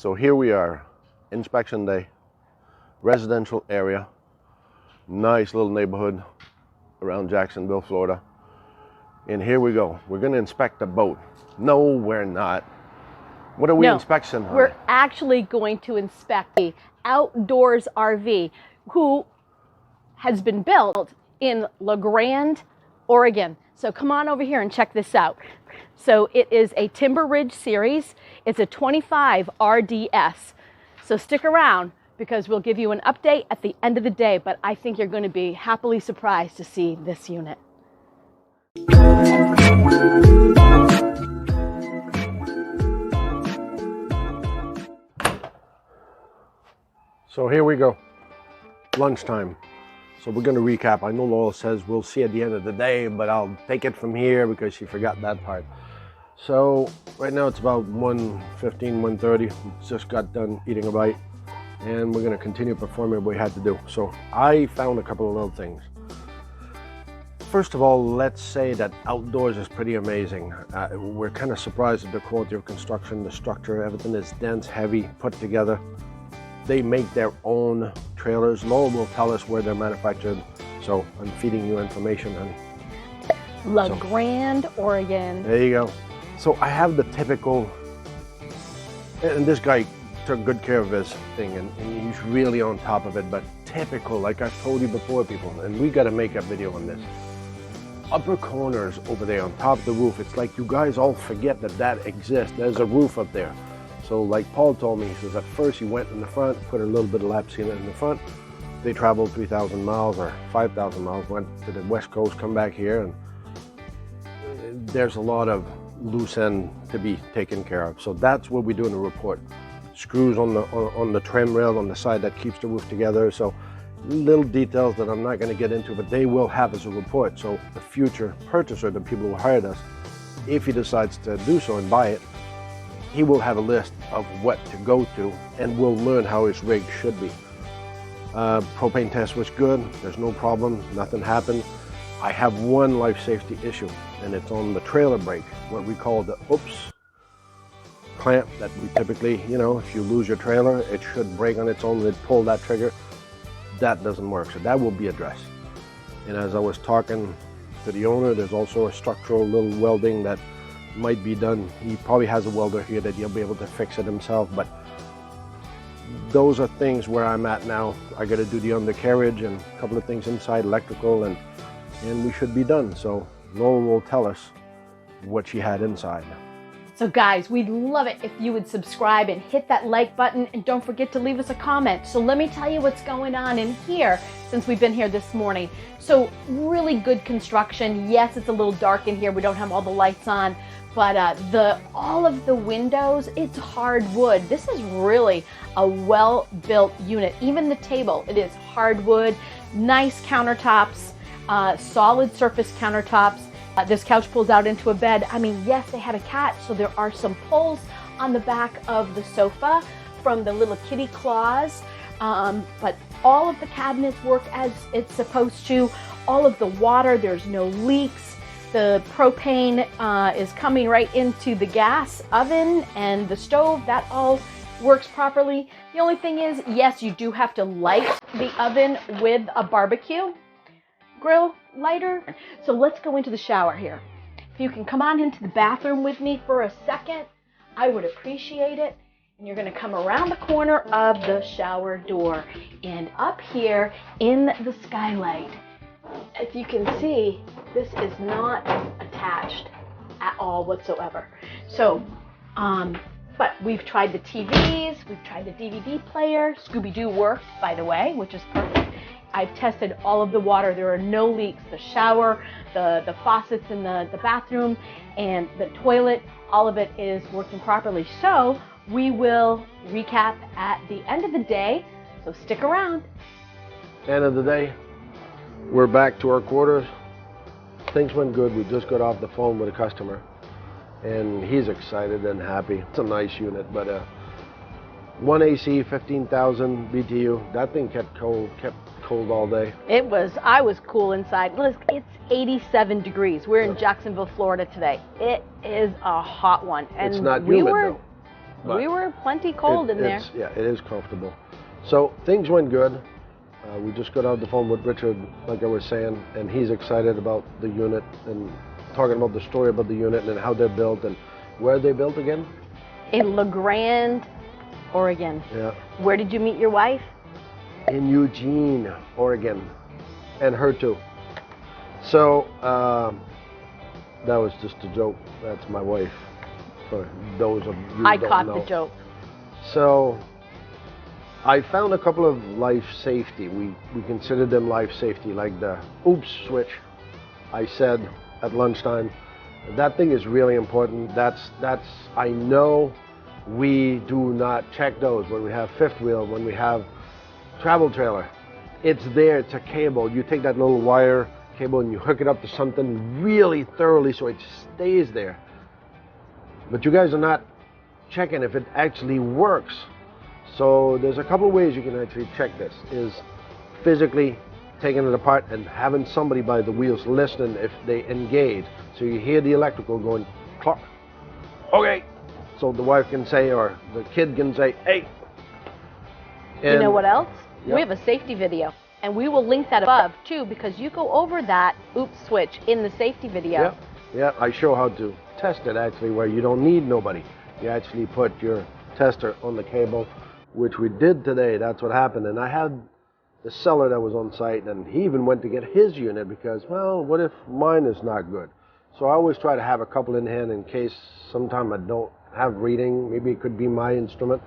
So here we are, inspection day, residential area, nice little neighborhood around Jacksonville, Florida. And here we go. We're going to inspect a boat. No, we're not. What are we inspecting? We're actually going to inspect the outdoors RV, who has been built in LaGrande, Oregon. So come on over here and check this out. So it is a Timber Ridge series. It's a 25 RDS. So stick around because we'll give you an update at the end of the day, but I think you're going to be happily surprised to see this unit. So here we go, lunchtime. So we're going to recap. I know Laurel says we'll see at the end of the day, but I'll take it from here because she forgot that part. So right now it's about 1:15, 1:30. Just got done eating a bite, and we're going to continue performing what we had to do. So I found a couple of little things. First of all, let's say that outdoors is pretty amazing. We're kind of surprised at the quality of construction, the structure, everything is dense, heavy, put together. They make their own trailers. Laurel will tell us where they're manufactured. So I'm feeding you information, honey. LaGrande, Oregon. There you go. So I have the typical, and this guy took good care of his thing, and he's really on top of it, but typical, like I've told you before, people, and we got to make a video on this. Upper corners over there on top of the roof, it's like you guys all forget that that exists. There's a roof up there. So like Paul told me, he says at first he went in the front, put a little bit of lap sealant in the front. They traveled 3,000 miles or 5,000 miles, went to the West Coast, come back here, and there's a lot of loose end to be taken care of. So that's what we do in the report. Screws on the trim rail on the side that keeps the roof together. So little details that I'm not going to get into, but they will have as a report. So the future purchaser, the people who hired us, if he decides to do so and buy it, he will have a list of what to go to and will learn how his rig should be. Propane test was good. There's no problem. Nothing happened. I have one life safety issue, and it's on the trailer brake, what we call the oops clamp that we typically, you know, if you lose your trailer, it should brake on its own and pull that trigger. That doesn't work, so that will be addressed. And as I was talking to the owner, there's also a structural little welding that might be done. He probably has a welder here that he'll be able to fix it himself, but those are things where I'm at now. I got to do the undercarriage and a couple of things inside, electrical, and we should be done. So Laurel will tell us what she had inside. So guys, we'd love it if you would subscribe and hit that like button, and don't forget to leave us a comment. So let me tell you what's going on in here since we've been here this morning. So really good construction. Yes, it's a little dark in here. We don't have all the lights on, but all of the windows, it's hardwood. This is really a well-built unit. Even the table, it is hardwood, nice countertops, solid surface countertops. This couch pulls out into a bed. I mean, yes, they had a cat, so there are some pulls on the back of the sofa from the little kitty claws, but all of the cabinets work as it's supposed to. All of the water, there's no leaks. The propane is coming right into the gas oven and the stove. That all works properly. The only thing is, yes, you do have to light the oven with a barbecue grill lighter. So let's go into the shower here. If you can come on into the bathroom with me for a second, I would appreciate it. And you're going to come around the corner of the shower door and up here in the skylight. As you can see, this is not attached at all whatsoever. So, but we've tried the TVs, we've tried the DVD player. Scooby-Doo works, by the way, which is perfect. I've tested all of the water. There are no leaks. The shower, the faucets in the bathroom, and the toilet, all of it is working properly. So we will recap at the end of the day, so stick around. End of the day, we're back to our quarters. Things went good. We just got off the phone with a customer, and he's excited and happy. It's a nice unit, but one AC, 15,000 BTU. That thing kept cold all day. I was cool inside. Look, it's 87 degrees. We're in Jacksonville, Florida today. It is a hot one. And it's not humid though. But we were plenty cold in there. Yeah, it is comfortable. So things went good. We just got off the phone with Richard, like I was saying, and he's excited about the unit and talking about the story about the unit and how they're built and where they're built again. In LaGrande, Oregon. Yeah. Where did you meet your wife? In Eugene, Oregon, and her too. So that was just a joke. That's my wife. For those of you I who don't caught know. the joke. So I found a couple of life safety. We considered them life safety, like the oops switch. I said at lunchtime, that thing is really important. That's I know we do not check those when we have fifth wheel, when we have travel trailer. It's there, it's a cable. You take that little wire cable and you hook it up to something really thoroughly so it stays there. But you guys are not checking if it actually works. So there's a couple of ways you can actually check this, is physically taking it apart and having somebody by the wheels listening if they engage. So you hear the electrical going, clock, okay. So the wife can say, or the kid can say, hey. And you know what else? Yep. We have a safety video, and we will link that above too, because you go over that oops switch in the safety video. Yeah, I show how to test it actually, where you don't need nobody. You actually put your tester on the cable, which we did today. That's what happened. And I had the seller that was on site, and he even went to get his unit because, well, what if mine is not good? So I always try to have a couple in hand in case sometime I don't have reading. Maybe it could be my instrument.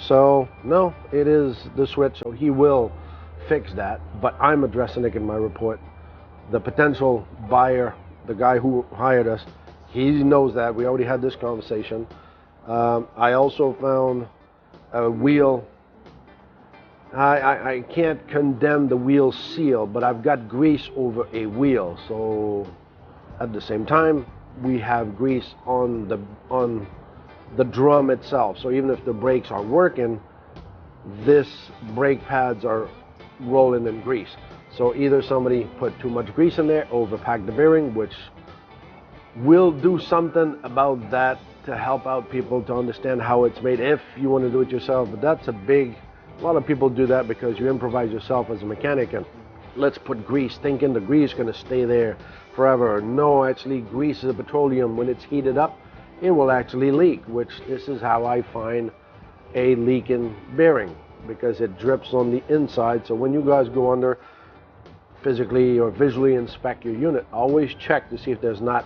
So no, it is the switch. So he will fix that, but I'm addressing it in my report. The potential buyer, the guy who hired us, he knows that. We already had this conversation. I also found a wheel. I can't condemn the wheel seal, but I've got grease over a wheel. So at the same time, we have grease on the drum itself. So even if the brakes are working, this brake pads are rolling in grease. So either somebody put too much grease in there, overpacked the bearing, which will do something about that to help out people to understand how it's made if you want to do it yourself. But that's a lot of people do that because you improvise yourself as a mechanic and let's put grease, thinking the grease is going to stay there forever. No, actually grease is a petroleum. When it's heated up, it will actually leak, which this is how I find a leaking bearing, because it drips on the inside. So when you guys go under, physically or visually inspect your unit, always check to see if there's not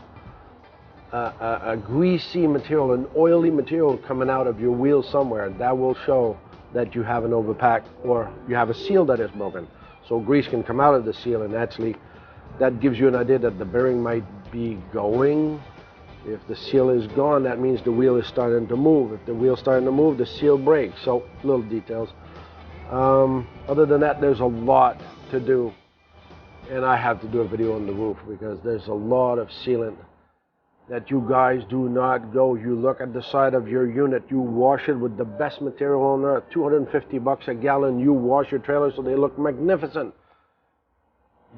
a greasy material, an oily material coming out of your wheel somewhere. That will show that you have an overpack or you have a seal that is broken. So grease can come out of the seal, and actually that gives you an idea that the bearing might be going. If the seal is gone, that means the wheel is starting to move. If the wheel's starting to move, the seal breaks. So little details. Other than that, there's a lot to do. And I have to do a video on the roof because there's a lot of sealant that you guys do not go. You look at the side of your unit, you wash it with the best material on earth, $250 a gallon. You wash your trailers so they look magnificent.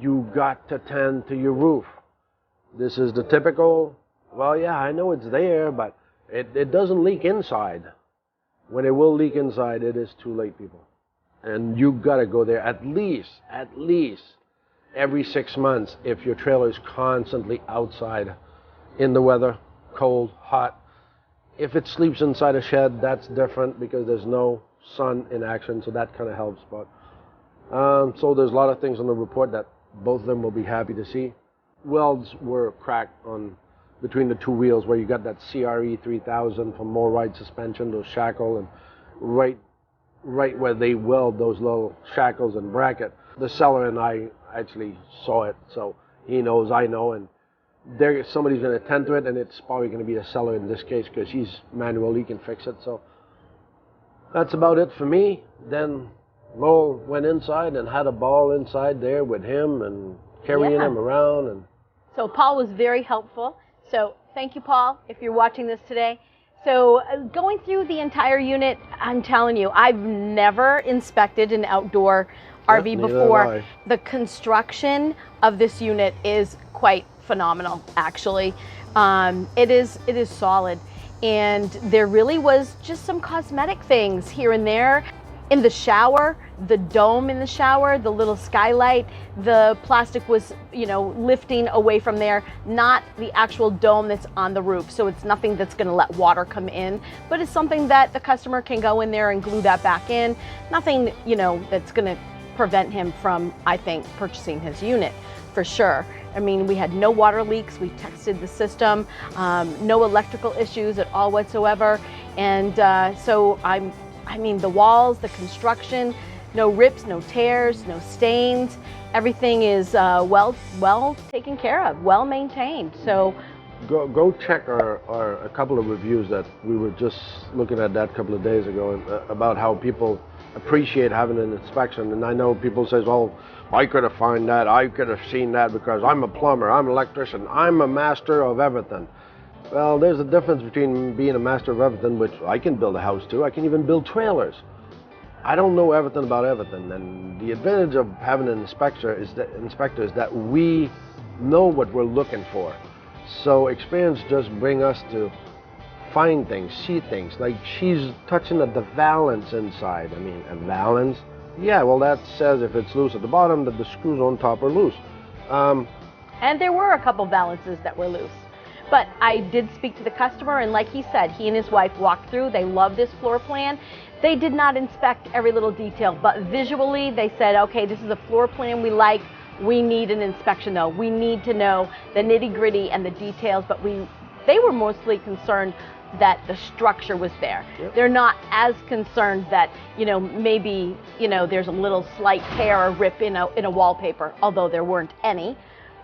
You got to tend to your roof. This is the typical, well, yeah, I know it's there, but it doesn't leak inside. When it will leak inside, it is too late, people. And you got to go there at least every 6 months if your trailer is constantly outside in the weather, cold, hot. If it sleeps inside a shed, that's different because there's no sun in action, so that kind of helps. But so there's a lot of things on the report that both of them will be happy to see. Welds were cracked on between the two wheels where you got that CRE 3000 for more ride suspension, those shackle, and right where they weld those little shackles and bracket. The seller and I actually saw it, so he knows, I know, and somebody's going to attend to it, and it's probably going to be the seller in this case because he's manual, he can fix it. So that's about it for me. Then Lowell went inside and had a ball inside there with him and carrying him around. And so Paul was very helpful. So thank you, Paul, if you're watching this today. So going through the entire unit, I'm telling you, I've never inspected an outdoor RV before. The construction of this unit is quite phenomenal, actually. It is solid. and there really was just some cosmetic things here and there. In the shower, the dome in the shower, the little skylight, the plastic was, lifting away from there, not the actual dome that's on the roof. So it's nothing that's gonna let water come in, but it's something that the customer can go in there and glue that back in. Nothing, that's gonna prevent him from, I think, purchasing his unit for sure. I mean, we had no water leaks. We tested the system, no electrical issues at all whatsoever. And so the walls, the construction, no rips, no tears, no stains. Everything is well taken care of, well maintained. So go check a couple of reviews that we were just looking at that a couple of days ago, about how people appreciate having an inspection. And I know people say, well, I could have found that, I could have seen that because I'm a plumber, I'm an electrician, I'm a master of everything. Well, there's a difference between being a master of everything, which I can build a house too. I can even build trailers. I don't know everything about everything, and the advantage of having an inspector is that we know what we're looking for. So experience just bring us to find things, see things. Like she's touching the valance inside. I mean, a valance? Yeah, well that says if it's loose at the bottom that the screws on top are loose. And there were a couple valances that were loose. But I did speak to the customer, and like he said, he and his wife walked through. They love this floor plan. They did not inspect every little detail, but visually they said, okay, this is a floor plan we like. We need an inspection though. We need to know the nitty-gritty and the details, but they were mostly concerned that the structure was there. Yep. They're not as concerned that, maybe, there's a little slight tear or rip in a wallpaper, although there weren't any.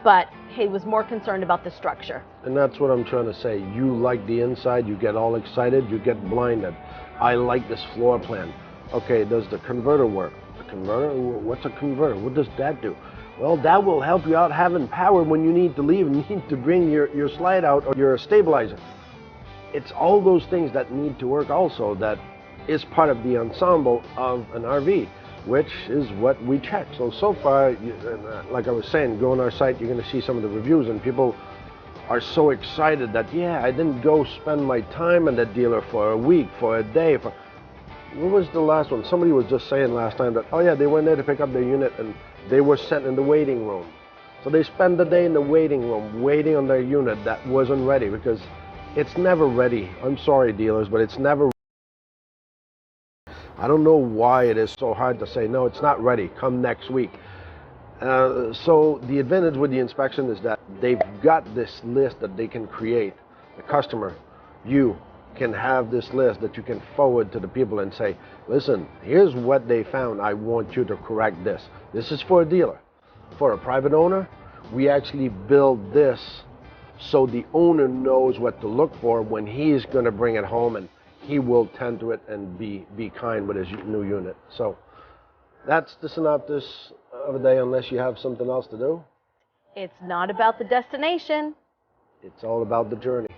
But he was more concerned about the structure. And that's what I'm trying to say. You like the inside, you get all excited, you get blinded. I like this floor plan. Okay, does the converter work? The converter? What's a converter? What does that do? Well, that will help you out having power when you need to leave and need to bring your slide out or your stabilizer. It's all those things that need to work also that is part of the ensemble of an RV, which is what we check. So far, like I was saying, go on our site, you're going to see some of the reviews, and people are so excited that, yeah, I didn't go spend my time in that dealer for a week, for a day. What was the last one? Somebody was just saying last time that, oh yeah, they went there to pick up their unit and they were sent in the waiting room. So they spend the day in the waiting room, waiting on their unit that wasn't ready, because it's never ready. I'm sorry, dealers, but it's never. I don't know why it is so hard to say, no, it's not ready, come next week. So the advantage with the inspection is that they've got this list that they can create. The customer, you can have this list that you can forward to the people and say, listen, here's what they found. I want you to correct this. This is for a dealer. For a private owner, we actually build this so the owner knows what to look for when he's going to bring it home, and he will tend to it and be kind with his new unit. So that's the synopsis of a day, unless you have something else to do. It's not about the destination. It's all about the journey.